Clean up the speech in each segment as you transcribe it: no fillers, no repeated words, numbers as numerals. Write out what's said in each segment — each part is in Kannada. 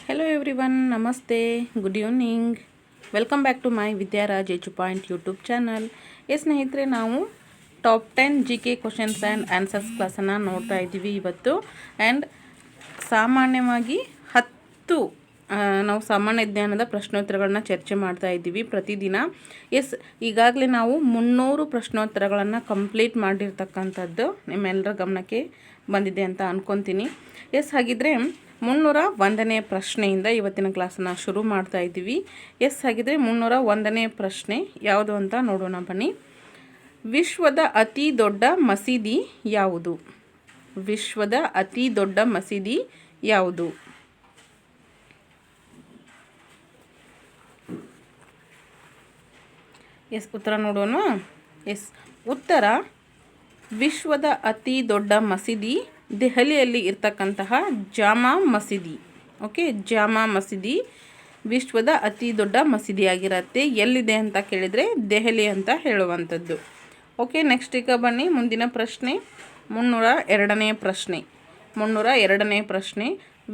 Hello everyone, Namaste, good evening. Welcome back to my Vidyaraj Edu Point YouTube channel. ಸ್ನೇಹಿತರೆ, ನಾವು top 10 G K questions and answers ಕ್ಲಾಸನ್ನು ನೋಡ್ತಾ ಇದ್ದೀವಿ ಇವತ್ತು. ಆ್ಯಂಡ್ ಸಾಮಾನ್ಯವಾಗಿ 10 ನಾವು ಸಾಮಾನ್ಯ ಜ್ಞಾನದ ಪ್ರಶ್ನೋತ್ತರಗಳನ್ನ ಚರ್ಚೆ ಮಾಡ್ತಾ ಇದ್ದೀವಿ ಪ್ರತಿದಿನ. ಈಗಾಗಲೇ ನಾವು 300 ಪ್ರಶ್ನೋತ್ತರಗಳನ್ನು ಕಂಪ್ಲೀಟ್ ಮಾಡಿರ್ತಕ್ಕಂಥದ್ದು ನಿಮ್ಮೆಲ್ಲರ ಗಮನಕ್ಕೆ ಬಂದಿದೆ ಅಂತ ಅಂದ್ಕೊತೀನಿ. ಹಾಗಿದ್ರೆ 301ನೇ ಪ್ರಶ್ನೆಯಿಂದ ಇವತ್ತಿನ ಕ್ಲಾಸನ್ನು ಶುರು ಮಾಡ್ತಾ ಇದ್ದೀವಿ. ಹಾಗಿದ್ರೆ 301ನೇ ಪ್ರಶ್ನೆ ಯಾವುದು ಅಂತ ನೋಡೋಣ ಬನ್ನಿ. ವಿಶ್ವದ ಅತಿ ದೊಡ್ಡ ಮಸೀದಿ ಯಾವುದು? ವಿಶ್ವದ ಅತಿ ದೊಡ್ಡ ಮಸೀದಿ ಯಾವುದು? ಉತ್ತರ ನೋಡೋಣ. ಉತ್ತರ ವಿಶ್ವದ ಅತಿ ದೊಡ್ಡ ಮಸೀದಿ ದೆಹಲಿಯಲ್ಲಿ ಇರ್ತಕ್ಕಂತಹ ಜಾಮಾ ಮಸೀದಿ. ಜಾಮಾ ಮಸೀದಿ ವಿಶ್ವದ ಅತಿ ದೊಡ್ಡ ಮಸೀದಿಯಾಗಿರುತ್ತೆ. ಎಲ್ಲಿದೆ ಅಂತ ಕೇಳಿದರೆ ದೆಹಲಿ ಅಂತ ಹೇಳುವಂಥದ್ದು. ನೆಕ್ಸ್ಟ್ ಈಗ ಬನ್ನಿ ಮುಂದಿನ ಪ್ರಶ್ನೆ. 302ನೇ ಪ್ರಶ್ನೆ. 302ನೇ ಪ್ರಶ್ನೆ,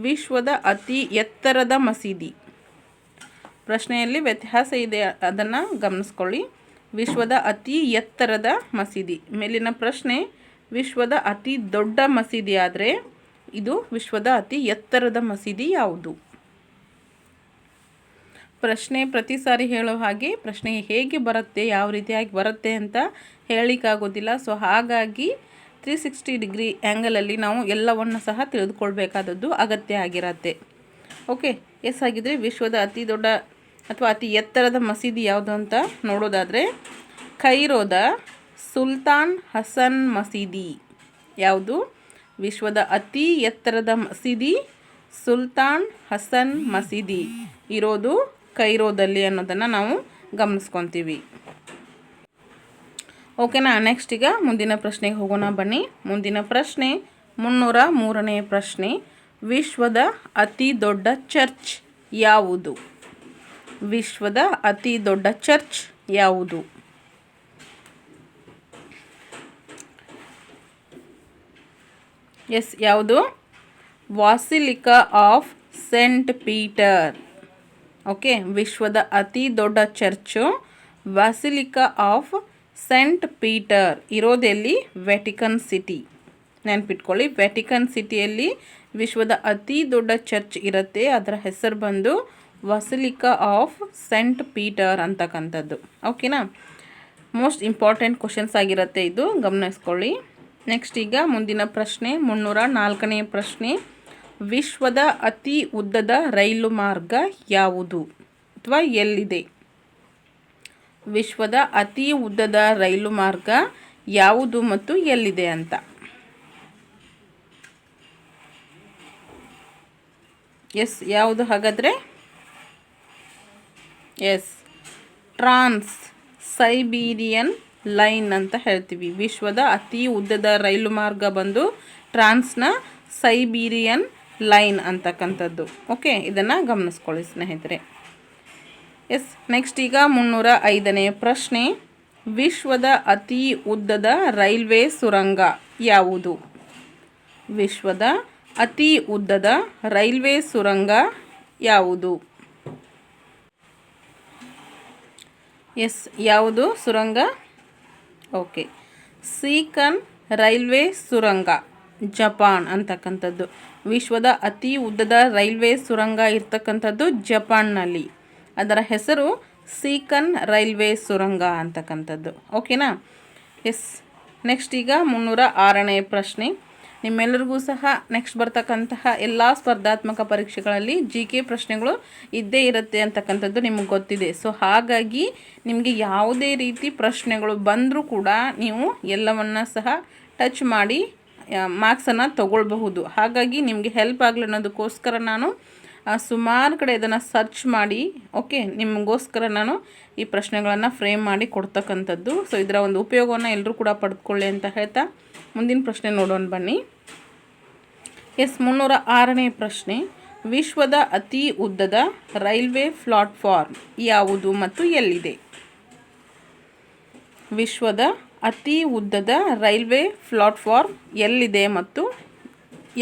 ವಿಶ್ವದ ಅತಿ ಎತ್ತರದ ಮಸೀದಿ. ಪ್ರಶ್ನೆಯಲ್ಲಿ ವ್ಯತ್ಯಾಸ ಇದೆ, ಅದನ್ನು ಗಮನಿಸ್ಕೊಳ್ಳಿ. ವಿಶ್ವದ ಅತಿ ಎತ್ತರದ ಮಸೀದಿ. ಮೇಲಿನ ಪ್ರಶ್ನೆ ವಿಶ್ವದ ಅತಿ ದೊಡ್ಡ ಮಸೀದಿ ಆದರೆ ಇದು ವಿಶ್ವದ ಅತಿ ಎತ್ತರದ ಮಸೀದಿ ಯಾವುದು? ಪ್ರಶ್ನೆ ಪ್ರತಿ ಸಾರಿ ಹೇಳೋ ಹಾಗೆ ಪ್ರಶ್ನೆ ಹೇಗೆ ಬರುತ್ತೆ, ಯಾವ ರೀತಿಯಾಗಿ ಬರುತ್ತೆ ಅಂತ ಹೇಳಲಿಕ್ಕಾಗೋದಿಲ್ಲ. ಸೊ ಹಾಗಾಗಿ 360 ಡಿಗ್ರಿ ಆ್ಯಂಗಲಲ್ಲಿ ನಾವು ಎಲ್ಲವನ್ನು ಸಹ ತಿಳಿದುಕೊಳ್ಬೇಕಾದದ್ದು ಅಗತ್ಯ ಆಗಿರತ್ತೆ. ಹಾಗಿದ್ರೆ ವಿಶ್ವದ ಅತಿ ದೊಡ್ಡ ಅಥವಾ ಅತಿ ಎತ್ತರದ ಮಸೀದಿ ಯಾವುದು ಅಂತ ನೋಡೋದಾದರೆ ಕೈರೋದ ಸುಲ್ತಾನ್ ಹಸನ್ ಮಸೀದಿ. ಯಾವುದು? ವಿಶ್ವದ ಅತಿ ಎತ್ತರದ ಮಸೀದಿ ಸುಲ್ತಾನ್ ಹಸನ್ ಮಸೀದಿ ಇರೋದು ಕೈರೋದಲ್ಲಿ ಅನ್ನೋದನ್ನು ನಾವು ಗಮನಿಸ್ಕೊತೀವಿ. ನೆಕ್ಸ್ಟ್ ಈಗ ಮುಂದಿನ ಪ್ರಶ್ನೆಗೆ ಹೋಗೋಣ ಬನ್ನಿ. ಮುಂದಿನ ಪ್ರಶ್ನೆ 303ನೇ ಪ್ರಶ್ನೆ, ವಿಶ್ವದ ಅತಿ ದೊಡ್ಡ ಚರ್ಚ್ ಯಾವುದು? ವಿಶ್ವದ ಅತಿ ದೊಡ್ಡ ಚರ್ಚ್ ಯಾವುದು? ಯಾವುದು? Basilica of Saint Peter. ವಿಶ್ವದ ಅತಿ ದೊಡ್ಡ church basilica of Saint Peter ಇರೋದೆಲ್ಲಿ? Vatican City. ನೆನ್ಪಿಟ್ಕೊಳ್ಳಿ, ವ್ಯಾಟಿಕನ್ ಸಿಟಿಯಲ್ಲಿ ವಿಶ್ವದ ಅತಿ ದೊಡ್ಡ ಚರ್ಚ್ ಇರುತ್ತೆ. ಅದರ ಹೆಸರು ಬಂದು ವಾಸಿಲಿಕಾ ಆಫ್ ಸೆಂಟ್ ಪೀಟರ್ ಅಂತಕ್ಕಂಥದ್ದು. ಮೋಸ್ಟ್ ಇಂಪಾರ್ಟೆಂಟ್ ಕ್ವಶನ್ಸ್ ಆಗಿರುತ್ತೆ ಇದು, ಗಮನಿಸ್ಕೊಳ್ಳಿ. ನೆಕ್ಸ್ಟ್ ಈಗ ಮುಂದಿನ ಪ್ರಶ್ನೆ 304ನೇ ಪ್ರಶ್ನೆ, ವಿಶ್ವದ ಅತಿ ಉದ್ದದ ರೈಲು ಮಾರ್ಗ ಯಾವುದು ಅಥವಾ ಎಲ್ಲಿದೆ? ವಿಶ್ವದ ಅತಿ ಉದ್ದದ ರೈಲು ಮಾರ್ಗ ಯಾವುದು ಮತ್ತು ಎಲ್ಲಿದೆ ಅಂತ. ಯಾವುದು ಹಾಗಾದರೆ? ಟ್ರಾನ್ಸ್ ಸೈಬೀರಿಯನ್ ಲೈನ್ ಅಂತ ಹೇಳ್ತೀವಿ. ವಿಶ್ವದ ಅತಿ ಉದ್ದದ ರೈಲು ಮಾರ್ಗ ಬಂದು ಟ್ರಾನ್ಸ್ನ ಸೈಬೀರಿಯನ್ ಲೈನ್ ಅಂತಕ್ಕಂಥದ್ದು. ಇದನ್ನು ಗಮನಿಸ್ಕೊಳ್ಳಿ ಸ್ನೇಹಿತರೆ. ನೆಕ್ಸ್ಟ್ ಈಗ 305ನೇ ಪ್ರಶ್ನೆ, ವಿಶ್ವದ ಅತಿ ಉದ್ದದ ರೈಲ್ವೆ ಸುರಂಗ ಯಾವುದು? ವಿಶ್ವದ ಅತಿ ಉದ್ದದ ರೈಲ್ವೆ ಸುರಂಗ ಯಾವುದು? ಯಾವುದು ಸುರಂಗ? ಸೀಕನ್ ರೈಲ್ವೆ ಸುರಂಗ, ಜಪಾನ್ ಅಂತಕ್ಕಂಥದ್ದು. ವಿಶ್ವದ ಅತಿ ಉದ್ದದ ರೈಲ್ವೆ ಸುರಂಗ ಇರ್ತಕ್ಕಂಥದ್ದು ಜಪಾನ್ನಲ್ಲಿ. ಅದರ ಹೆಸರು ಸೀಕನ್ ರೈಲ್ವೆ ಸುರಂಗ ಅಂತಕ್ಕಂಥದ್ದು. ನೆಕ್ಸ್ಟ್ ಈಗ 306ನೇ ಪ್ರಶ್ನೆ. ನಿಮ್ಮೆಲ್ಲರಿಗೂ ಸಹ ನೆಕ್ಸ್ಟ್ ಬರ್ತಕ್ಕಂತಹ ಎಲ್ಲ ಸ್ಪರ್ಧಾತ್ಮಕ ಪರೀಕ್ಷೆಗಳಲ್ಲಿ GK ಪ್ರಶ್ನೆಗಳು ಇದ್ದೇ ಇರುತ್ತೆ ಅಂತಕ್ಕಂಥದ್ದು ನಿಮಗೆ ಗೊತ್ತಿದೆ. ಸೊ ಹಾಗಾಗಿ ನಿಮಗೆ ಯಾವುದೇ ರೀತಿ ಪ್ರಶ್ನೆಗಳು ಬಂದರೂ ಕೂಡ ನೀವು ಎಲ್ಲವನ್ನು ಸಹ ಟಚ್ ಮಾಡಿ ಮಾರ್ಕ್ಸನ್ನು ತಗೊಳ್ಬಹುದು. ಹಾಗಾಗಿ ನಿಮಗೆ ಹೆಲ್ಪ್ ಆಗಲಿ ಅನ್ನೋದಕ್ಕೋಸ್ಕರ ನಾನು ಸುಮಾರು ಕಡೆ ಇದನ್ನು ಸರ್ಚ್ ಮಾಡಿ ನಿಮಗೋಸ್ಕರ ನಾನು ಈ ಪ್ರಶ್ನೆಗಳನ್ನು ಫ್ರೇಮ್ ಮಾಡಿ ಕೊಡ್ತಕ್ಕಂಥದ್ದು. ಸೊ ಇದರ ಒಂದು ಉಪಯೋಗವನ್ನು ಎಲ್ಲರೂ ಕೂಡ ಪಡೆದುಕೊಳ್ಳಿ ಅಂತ ಹೇಳ್ತಾ ಮುಂದಿನ ಪ್ರಶ್ನೆ ನೋಡೋಣ ಬನ್ನಿ. 306ನೇ ಪ್ರಶ್ನೆ, ವಿಶ್ವದ ಅತಿ ಉದ್ದದ ರೈಲ್ವೆ ಪ್ಲಾಟ್ಫಾರ್ಮ್ ಯಾವುದು ಮತ್ತು ಎಲ್ಲಿದೆ? ವಿಶ್ವದ ಅತಿ ಉದ್ದದ ರೈಲ್ವೆ ಪ್ಲಾಟ್ಫಾರ್ಮ್ ಎಲ್ಲಿದೆ ಮತ್ತು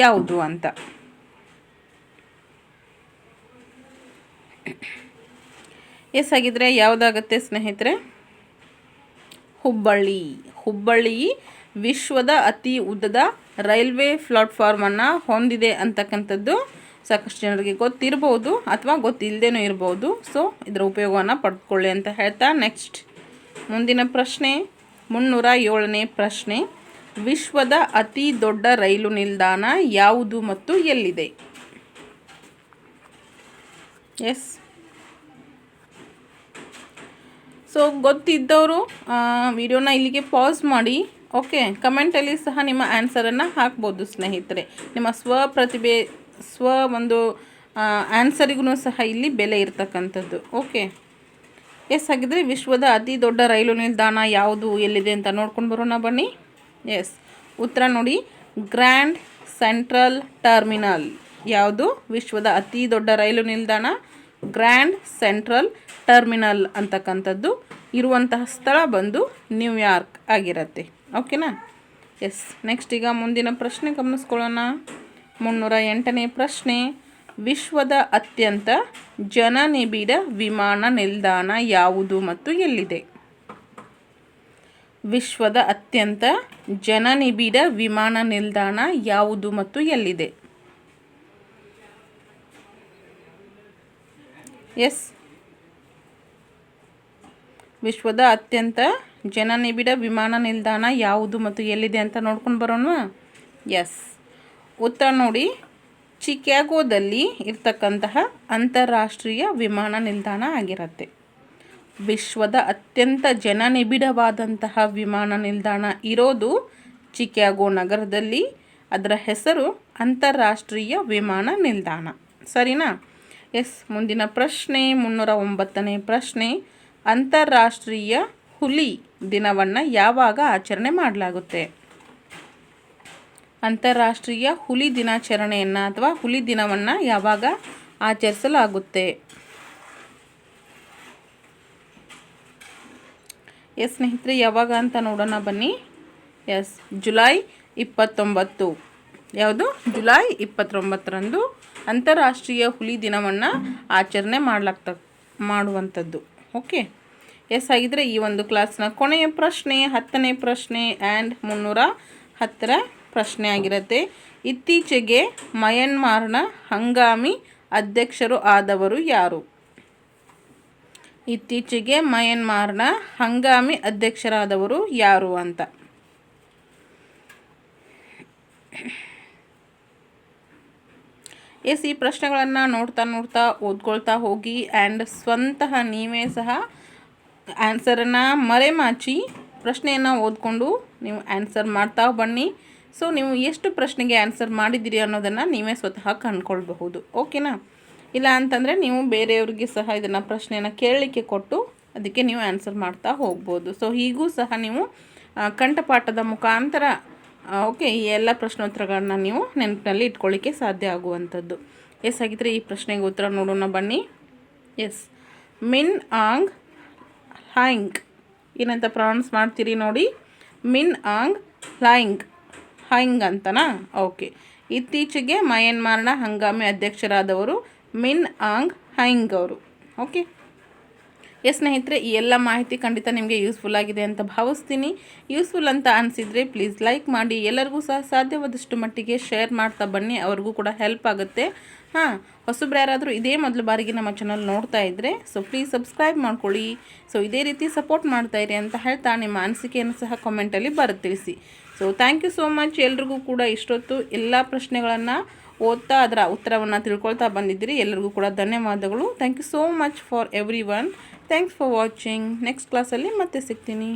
ಯಾವುದು ಅಂತ. ಎಸ್ ಆಗಿದ್ರೆ ಯಾವುದಾಗುತ್ತೆ ಸ್ನೇಹಿತರೆ? ಹುಬ್ಬಳ್ಳಿ. ಹುಬ್ಬಳ್ಳಿ ವಿಶ್ವದ ಅತಿ ಉದ್ದದ ರೈಲ್ವೆ ಪ್ಲಾಟ್ಫಾರ್ಮನ್ನು ಹೊಂದಿದೆ ಅಂತಕ್ಕಂಥದ್ದು ಸಾಕಷ್ಟು ಜನರಿಗೆ ಗೊತ್ತಿರ್ಬೋದು ಅಥವಾ ಗೊತ್ತಿಲ್ಲದೇನೂ ಇರ್ಬೋದು. ಸೊ ಇದರ ಉಪಯೋಗವನ್ನು ಪಡೆದುಕೊಳ್ಳಿ ಅಂತ ಹೇಳ್ತಾ ನೆಕ್ಸ್ಟ್ ಮುಂದಿನ ಪ್ರಶ್ನೆ 307ನೇ ಪ್ರಶ್ನೆ. ವಿಶ್ವದ ಅತಿ ದೊಡ್ಡ ರೈಲು ನಿಲ್ದಾಣ ಯಾವುದು ಮತ್ತು ಎಲ್ಲಿದೆ? ಎಸ್, ಸೊ ಗೊತ್ತಿದ್ದವರು ವಿಡಿಯೋನ ಇಲ್ಲಿಗೆ ಪಾಸ್ ಮಾಡಿ. ಓಕೆ, ಕಮೆಂಟಲ್ಲಿ ಸಹ ನಿಮ್ಮ ಆನ್ಸರನ್ನು ಹಾಕ್ಬೋದು ಸ್ನೇಹಿತರೆ. ನಿಮ್ಮ ಒಂದು ಆನ್ಸರಿಗೂ ಸಹ ಇಲ್ಲಿ ಬೆಲೆ ಇರ್ತಕ್ಕಂಥದ್ದು. ಓಕೆ, ಎಸ್ ಹಾಗಿದ್ರೆ ವಿಶ್ವದ ಅತಿ ದೊಡ್ಡ ರೈಲು ನಿಲ್ದಾಣ ಯಾವುದು ಎಲ್ಲಿದೆ ಅಂತ ನೋಡ್ಕೊಂಡು ಬರೋಣ ಬನ್ನಿ. ಎಸ್, ಉತ್ತರ ನೋಡಿ, ಗ್ರ್ಯಾಂಡ್ ಸೆಂಟ್ರಲ್ ಟರ್ಮಿನಲ್. ಯಾವುದು ವಿಶ್ವದ ಅತಿ ದೊಡ್ಡ ರೈಲು ನಿಲ್ದಾಣ? ಗ್ರ್ಯಾಂಡ್ ಸೆಂಟ್ರಲ್ ಟರ್ಮಿನಲ್ ಅಂತಕ್ಕಂಥದ್ದು ಇರುವಂತಹ ಸ್ಥಳ ಬಂದು ನ್ಯೂಯಾರ್ಕ್ ಆಗಿರುತ್ತೆ. ಓಕೆನಾ? ಎಸ್, ನೆಕ್ಸ್ಟ್ ಈಗ ಮುಂದಿನ ಪ್ರಶ್ನೆ ಗಮನಿಸ್ಕೊಳ್ಳೋಣ. 308ನೇ ಪ್ರಶ್ನೆ. ವಿಶ್ವದ ಅತ್ಯಂತ ಜನನಿಬಿಡ ವಿಮಾನ ನಿಲ್ದಾಣ ಯಾವುದು ಮತ್ತು ಎಲ್ಲಿದೆ? ವಿಶ್ವದ ಅತ್ಯಂತ ಜನನಿಬಿಡ ವಿಮಾನ ನಿಲ್ದಾಣ ಯಾವುದು ಮತ್ತು ಎಲ್ಲಿದೆ? ಎಸ್, ವಿಶ್ವದ ಅತ್ಯಂತ ಜನನಿಬಿಡ ವಿಮಾನ ನಿಲ್ದಾಣ ಯಾವುದು ಮತ್ತು ಎಲ್ಲಿದೆ ಅಂತ ನೋಡ್ಕೊಂಡು ಬರೋಣ. ಎಸ್, ಉತ್ತರ ನೋಡಿ, ಚಿಕಾಗೋದಲ್ಲಿ ಇರ್ತಕ್ಕಂತಹ ಅಂತಾರಾಷ್ಟ್ರೀಯ ವಿಮಾನ ನಿಲ್ದಾಣ ಆಗಿರುತ್ತೆ. ವಿಶ್ವದ ಅತ್ಯಂತ ಜನನಿಬಿಡವಾದಂತಹ ವಿಮಾನ ನಿಲ್ದಾಣ ಇರೋದು ಚಿಕಾಗೋ ನಗರದಲ್ಲಿ. ಅದರ ಹೆಸರು ಅಂತಾರಾಷ್ಟ್ರೀಯ ವಿಮಾನ ನಿಲ್ದಾಣ. ಸರಿನಾ? ಎಸ್, ಮುಂದಿನ ಪ್ರಶ್ನೆ 309ನೇ ಪ್ರಶ್ನೆ. ಅಂತಾರಾಷ್ಟ್ರೀಯ ಹುಲಿ ದಿನವನ್ನು ಯಾವಾಗ ಆಚರಣೆ ಮಾಡಲಾಗುತ್ತೆ? ಅಂತಾರಾಷ್ಟ್ರೀಯ ಹುಲಿ ದಿನಾಚರಣೆಯನ್ನು ಅಥವಾ ಹುಲಿ ದಿನವನ್ನು ಯಾವಾಗ ಆಚರಿಸಲಾಗುತ್ತೆ? ಎಸ್ ಸ್ನೇಹಿತರೆ, ಯಾವಾಗ ಅಂತ ನೋಡೋಣ ಬನ್ನಿ. Yes, July 29. ಯಾವುದು? ಜುಲೈ 29ರಂದು ಅಂತಾರಾಷ್ಟ್ರೀಯ ಹುಲಿ ದಿನವನ್ನು ಆಚರಣೆ ಮಾಡುವಂಥದ್ದು. ಓಕೆ, ಎಸ್ ಆಗಿದ್ರೆ ಈ ಒಂದು ಕ್ಲಾಸ್ನ ಕೊನೆಯ ಪ್ರಶ್ನೆ 10ನೇ ಪ್ರಶ್ನೆ ಆ್ಯಂಡ್ 310ರ ಪ್ರಶ್ನೆ ಆಗಿರುತ್ತೆ. ಇತ್ತೀಚೆಗೆ ಮಯನ್ಮಾರ್ನ ಹಂಗಾಮಿ ಅಧ್ಯಕ್ಷರು ಆದವರು ಯಾರು? ಇತ್ತೀಚೆಗೆ ಮಯನ್ಮಾರ್ನ ಹಂಗಾಮಿ ಅಧ್ಯಕ್ಷರಾದವರು ಯಾರು ಅಂತ. ಎಸ್, ಈ ಪ್ರಶ್ನೆಗಳನ್ನು ನೋಡ್ತಾ ಓದ್ಕೊಳ್ತಾ ಹೋಗಿ ಆ್ಯಂಡ್ ಸ್ವಂತಹ ನೀವೇ ಸಹ ಆನ್ಸರನ್ನು ಮರೆಮಾಚಿ ಪ್ರಶ್ನೆಯನ್ನು ಓದ್ಕೊಂಡು ನೀವು ಆನ್ಸರ್ ಮಾಡ್ತಾ ಬನ್ನಿ. ಸೊ ನೀವು ಎಷ್ಟು ಪ್ರಶ್ನೆಗೆ ಆನ್ಸರ್ ಮಾಡಿದ್ದೀರಿ ಅನ್ನೋದನ್ನು ನೀವೇ ಸ್ವತಃ ಕಂಡುಕೊಳ್ಬಹುದು. ಓಕೆನಾ? ಇಲ್ಲ ಅಂತಂದರೆ ನೀವು ಬೇರೆಯವ್ರಿಗೆ ಸಹ ಇದನ್ನು ಪ್ರಶ್ನೆಯನ್ನು ಕೇಳಲಿಕ್ಕೆ ಕೊಟ್ಟು ಅದಕ್ಕೆ ನೀವು ಆನ್ಸರ್ ಮಾಡ್ತಾ ಹೋಗ್ಬೋದು. ಸೊ ಹೀಗೂ ಸಹ ನೀವು ಕಂಠಪಾಠದ ಮುಖಾಂತರ ಓಕೆ ಈ ಎಲ್ಲ ಪ್ರಶ್ನೋತ್ತರಗಳನ್ನ ನೀವು ನೆನಪಿನಲ್ಲಿ ಇಟ್ಕೊಳ್ಳಿಕ್ಕೆ ಸಾಧ್ಯ ಆಗುವಂಥದ್ದು. ಎಸ್ ಆಗಿದ್ರೆ ಈ ಪ್ರಶ್ನೆಗೆ ಉತ್ತರ ನೋಡೋಣ ಬನ್ನಿ. ಎಸ್, ಮಿನ್ ಆಂಗ್ ಹ್ಲಾಯಿಂಗ್. ಏನಂತ ಪ್ರೊನೌನ್ಸ್ ಮಾಡ್ತೀರಿ ನೋಡಿ? ಮಿನ್ ಆಂಗ್ ಹ್ಲಾಯಿಂಗ್ ಅಂತನಾ? ಓಕೆ, ಇತ್ತೀಚೆಗೆ ಮಯನ್ಮಾರ್ನ ಹಂಗಾಮಿ ಅಧ್ಯಕ್ಷರಾದವರು ಮಿನ್ ಆಂಗ್ ಹ್ಲಾಯಿಂಗ್ ಅವರು. ಓಕೆ, ಎಸ್ ಸ್ನೇಹಿತರೆ, ಈ ಎಲ್ಲ ಮಾಹಿತಿ ಖಂಡಿತ ನಿಮಗೆ ಯೂಸ್ಫುಲ್ ಆಗಿದೆ ಅಂತ ಭಾವಿಸ್ತೀನಿ. ಯೂಸ್ಫುಲ್ ಅಂತ ಅನಿಸಿದರೆ ಪ್ಲೀಸ್ ಲೈಕ್ ಮಾಡಿ, ಎಲ್ಲರಿಗೂ ಸಹ ಸಾಧ್ಯವಾದಷ್ಟು ಮಟ್ಟಿಗೆ ಶೇರ್ ಮಾಡ್ತಾ ಬನ್ನಿ, ಅವ್ರಿಗೂ ಕೂಡ ಹೆಲ್ಪ್ ಆಗುತ್ತೆ. ಹೊಸಬ್ರು ಯಾರಾದರೂ ಇದೇ ಮೊದಲು ಬಾರಿಗೆ ನಮ್ಮ ಚಾನಲ್ ನೋಡ್ತಾ ಇದ್ದರೆ ಸೊ ಪ್ಲೀಸ್ ಸಬ್ಸ್ಕ್ರೈಬ್ ಮಾಡ್ಕೊಳ್ಳಿ. ಸೊ ಇದೇ ರೀತಿ ಸಪೋರ್ಟ್ ಮಾಡ್ತಾಯಿರಿ ಅಂತ ಹೇಳ್ತಾ ನಿಮ್ಮ ಅನಿಸಿಕೆಯನ್ನು ಸಹ ಕಾಮೆಂಟಲ್ಲಿ ತಿಳಿಸಿ. So thank you so much. ಎಲ್ರಿಗೂ ಕೂಡ ಇಷ್ಟೊತ್ತು ಎಲ್ಲ ಪ್ರಶ್ನೆಗಳನ್ನು ಓದ್ತಾ ಅದರ ಉತ್ತರವನ್ನು ತಿಳ್ಕೊಳ್ತಾ ಬಂದಿದ್ದೀರಿ. ಎಲ್ಲರಿಗೂ ಕೂಡ ಧನ್ಯವಾದಗಳು. Thank you so much for everyone. Thanks for watching. Next ಕ್ಲಾಸಲ್ಲಿ ಮತ್ತೆ ಸಿಗ್ತೀನಿ.